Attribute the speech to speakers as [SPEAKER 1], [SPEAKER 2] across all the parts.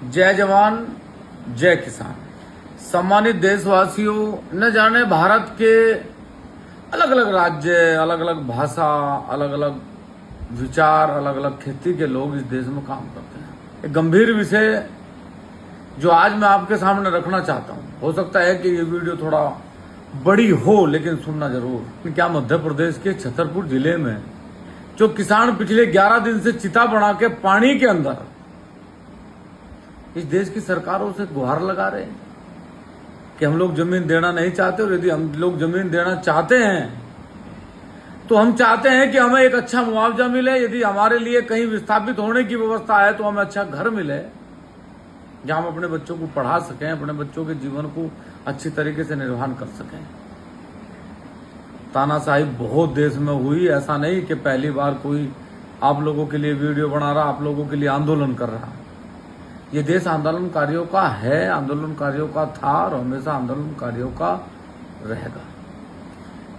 [SPEAKER 1] जय जवान जय किसान। सम्मानित देशवासियों, न जाने भारत के अलग अलग राज्य, अलग अलग भाषा, अलग अलग विचार, अलग अलग खेती के लोग इस देश में काम करते हैं। एक गंभीर विषय जो आज मैं आपके सामने रखना चाहता हूं, हो सकता है कि ये वीडियो थोड़ा बड़ी हो, लेकिन सुनना जरूर। क्या मध्य प्रदेश के छतरपुर जिले में जो किसान पिछले 11 दिन से चिता बना के पानी के अंदर इस देश की सरकारों से गुहार लगा रहे हैं कि हम लोग जमीन देना नहीं चाहते, और यदि हम लोग जमीन देना चाहते हैं तो हम चाहते हैं कि हमें एक अच्छा मुआवजा मिले, यदि हमारे लिए कहीं विस्थापित होने की व्यवस्था है तो हमें अच्छा घर मिले जहां हम अपने बच्चों को पढ़ा सकें, अपने बच्चों के जीवन को अच्छी तरीके से निर्वहन कर सकें। तानाशाही बहुत देश में हुई, ऐसा नहीं कि पहली बार कोई आप लोगों के लिए वीडियो बना रहा, आप लोगों के लिए आंदोलन कर रहा। ये देश आंदोलनकारियों का है, आंदोलनकारियों का था और हमेशा आंदोलनकारियों का रहेगा।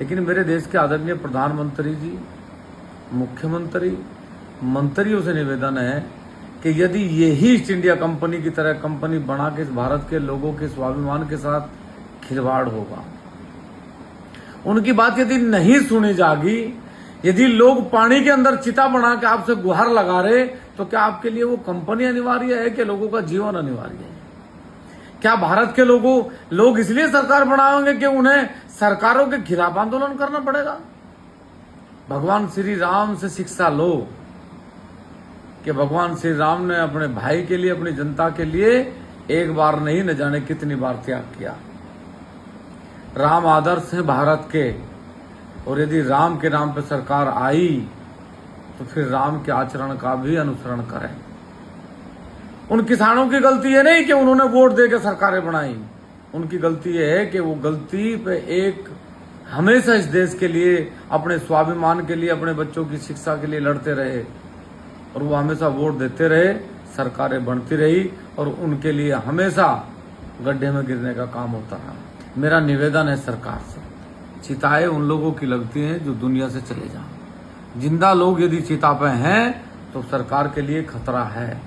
[SPEAKER 1] लेकिन मेरे देश के आदरणीय प्रधानमंत्री जी, मुख्यमंत्री, मंत्रियों से निवेदन है कि यदि यही ईस्ट इंडिया कंपनी की तरह कंपनी बना के इस भारत के लोगों के स्वाभिमान के साथ खिलवाड़ होगा, उनकी बात यदि नहीं सुनी जाएगी, यदि लोग पानी के अंदर चिता बना के आपसे गुहार लगा रहे, तो क्या आपके लिए वो कंपनी अनिवार्य है कि लोगों का जीवन अनिवार्य है? क्या भारत के लोग इसलिए सरकार बनाएंगे कि उन्हें सरकारों के खिलाफ आंदोलन करना पड़ेगा? भगवान श्री राम से शिक्षा लो कि भगवान श्री राम ने अपने भाई के लिए, अपनी जनता के लिए एक बार नहीं, न जाने कितनी बार त्याग किया। राम आदर्श है भारत के, और यदि राम के नाम पर सरकार आई तो फिर राम के आचरण का भी अनुसरण करें। उन किसानों की गलती ये नहीं कि उन्होंने वोट देकर सरकारें बनाई, उनकी गलती ये है कि वो गलती पे एक हमेशा इस देश के लिए, अपने स्वाभिमान के लिए, अपने बच्चों की शिक्षा के लिए लड़ते रहे, और वो हमेशा वोट देते रहे, सरकारें बनती रही, और उनके लिए हमेशा गड्ढे में गिरने का काम होता रहा। मेरा निवेदन है सरकार से, चिताएं उन लोगों की लगती हैं जो दुनिया से चले जाएं। जिंदा लोग यदि चिता पे हैं तो सरकार के लिए खतरा है।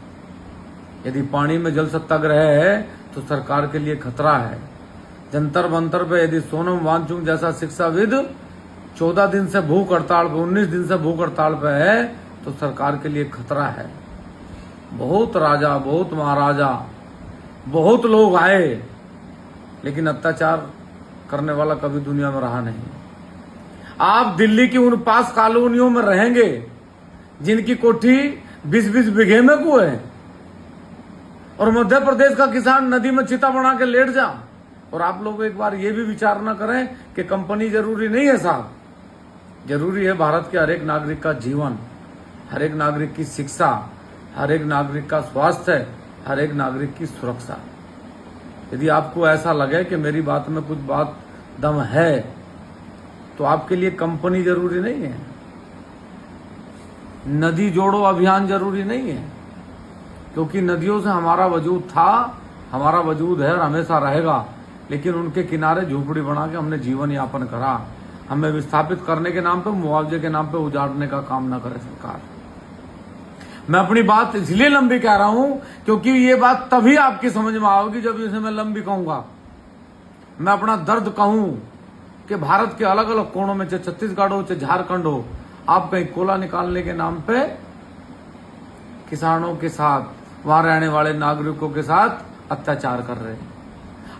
[SPEAKER 1] यदि पानी में जल सत्याग्रह है तो सरकार के लिए खतरा है। जंतर मंतर पे यदि सोनम वांगचुक जैसा शिक्षाविद 14 दिन से भूख हड़ताल पे, 19 दिन से भूख हड़ताल पे है, तो सरकार के लिए खतरा है। बहुत राजा, बहुत महाराजा, बहुत लोग आए, लेकिन अत्याचार करने वाला कभी दुनिया में रहा नहीं। आप दिल्ली की उन 5 कॉलोनियों में रहेंगे जिनकी कोठी 20-20 बीघे में कुएं है, और मध्य प्रदेश का किसान नदी में चिता बना के लेट जा। और आप लोग एक बार ये भी विचार न करें कि कंपनी जरूरी नहीं है साहब, जरूरी है भारत के हर एक नागरिक का जीवन, हर एक नागरिक की शिक्षा, हर एक नागरिक का स्वास्थ्य, हर एक नागरिक की सुरक्षा। यदि आपको ऐसा लगे कि मेरी बात में कुछ बात दम है, तो आपके लिए कंपनी जरूरी नहीं है, नदी जोड़ो अभियान जरूरी नहीं है, क्योंकि नदियों से हमारा वजूद था, हमारा वजूद है और हमेशा रहेगा। लेकिन उनके किनारे झोपड़ी बना के हमने जीवन यापन करा। हमें विस्थापित करने के नाम पे, मुआवजे के नाम पे उजाड़ने का काम न करे सरकार। मैं अपनी बात इसलिए लंबी कह रहा हूं क्योंकि ये बात तभी आपकी समझ में आओगी जब इसे मैं लंबी कहूंगा। मैं अपना दर्द कहूं कि भारत के अलग अलग कोनों में, चाहे छत्तीसगढ़ हो, चाहे झारखंड हो, आप कहीं कोयला निकालने के नाम पे किसानों के साथ, वहां रहने वाले नागरिकों के साथ अत्याचार कर रहे हैं।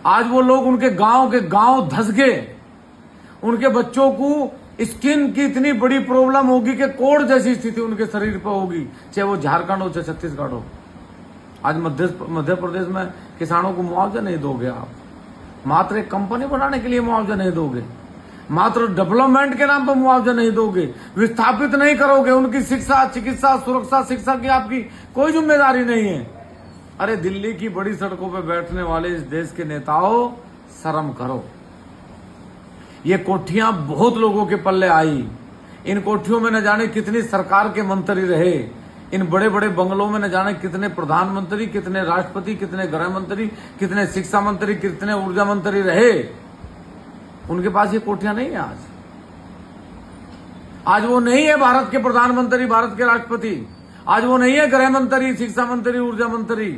[SPEAKER 1] आज वो लोग उनके गांव धस गए, उनके बच्चों को स्किन की इतनी बड़ी प्रॉब्लम होगी कि कोढ़ जैसी स्थिति उनके शरीर पर होगी, चाहे वो झारखंड हो, चाहे छत्तीसगढ़ हो। आज मध्य प्रदेश में किसानों को मुआवजा नहीं दोगे आप, मात्र एक कंपनी बनाने के लिए मुआवजा नहीं दोगे, मात्र डेवलपमेंट के नाम पर मुआवजा नहीं दोगे, विस्थापित नहीं करोगे, उनकी शिक्षा, चिकित्सा, सुरक्षा, शिक्षा की आपकी कोई जिम्मेदारी नहीं है। अरे दिल्ली की बड़ी सड़कों पर बैठने वाले इस देश के नेताओं, शर्म करो। ये कोठियां बहुत लोगों के पल्ले आई, इन कोठियों में न जाने कितनी सरकार के मंत्री रहे, इन बड़े बड़े बंगलों में न जाने कितने प्रधानमंत्री, कितने राष्ट्रपति, कितने गृह मंत्री, कितने शिक्षा मंत्री, कितने ऊर्जा मंत्री रहे। उनके पास ये कोठियां नहीं है आज वो नहीं है भारत के प्रधानमंत्री, भारत के राष्ट्रपति, आज वो नहीं है गृह मंत्री, शिक्षा मंत्री, ऊर्जा मंत्री।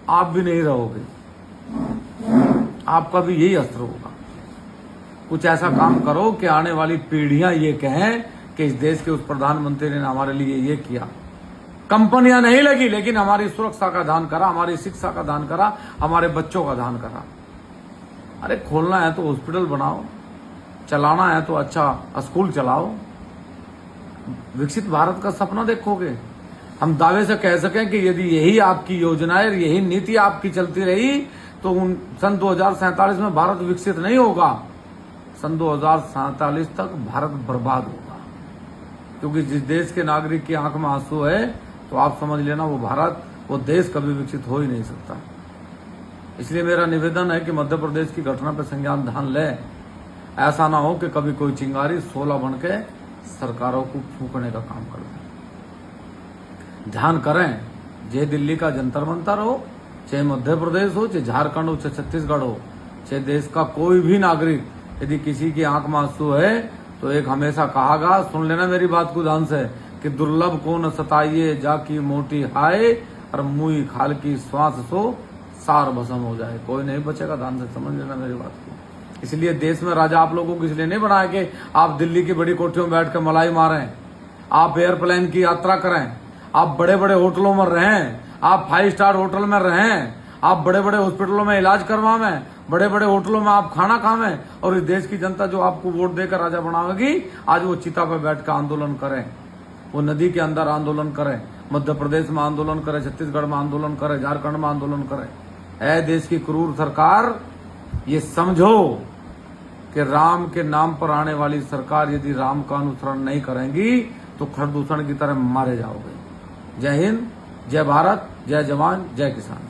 [SPEAKER 1] आप भी नहीं रहोगे, आपका भी यही असर होगा। कुछ ऐसा काम करो कि आने वाली पीढ़ियां ये कहें कि इस देश के उस प्रधानमंत्री ने हमारे लिए ये किया। कंपनियां नहीं लगी, लेकिन हमारी सुरक्षा का ध्यान करा, हमारी शिक्षा का ध्यान करा, हमारे बच्चों का ध्यान करा। अरे खोलना है तो हॉस्पिटल बनाओ, चलाना है तो अच्छा स्कूल चलाओ। विकसित भारत का सपना देखोगे। हम दावे से कह सकें कि यदि यही आपकी योजनाएं, यही नीति आपकी चलती रही तो सन 2047 में भारत विकसित नहीं होगा। सन 2047 तक भारत बर्बाद होगा, क्योंकि जिस देश के नागरिक की आंख में आंसू है तो आप समझ लेना वो भारत, वो देश कभी विकसित हो ही नहीं सकता। इसलिए मेरा निवेदन है कि मध्य प्रदेश की घटना पर संज्ञान ध्यान ले। ऐसा ना हो कि कभी कोई चिंगारी 16 बन के सरकारों को फूकने का काम कर दे। ध्यान करें, चाहे दिल्ली का जंतर मंतर हो, चाहे मध्य प्रदेश हो, चाहे झारखंड हो, चाहे छत्तीसगढ़ हो, चाहे देश का कोई भी नागरिक, यदि किसी की आंख में आंसू है तो एक हमेशा कहागा, सुन लेना मेरी बात को ध्यान से, कि दुर्लभ को न सताइए जाकी मोटी हाय, और मुई खाल की श्वास सो सार भस्म हो जाए। कोई नहीं बचेगा, ध्यान से समझ लेना मेरी बात को। इसलिए देश में राजा आप लोगों को इसलिए नहीं बनाया कि आप दिल्ली की बड़ी कोठियों में बैठ कर मलाई मारें, आप एयरप्लेन की यात्रा करें, आप बड़े बड़े होटलों में रहें, आप 5 स्टार होटल में रहें, आप बड़े बड़े हॉस्पिटलों में इलाज करवाएं, बड़े बड़े होटलों में आप खाना खावें, और इस देश की जनता जो आपको वोट देकर राजा बनावेगी, आज वो चिता पर बैठ कर आंदोलन करें, वो नदी के अंदर आंदोलन करें, मध्य प्रदेश में आंदोलन करें, छत्तीसगढ़ में आंदोलन करें, झारखंड में आंदोलन करें। ऐ देश की क्रूर सरकार, ये समझो कि राम के नाम पर आने वाली सरकार यदि राम का अनुसरण नहीं करेंगी तो खरदूषण की तरह मारे जाओगे। जय हिंद, जय भारत, जय जवान, जय किसान।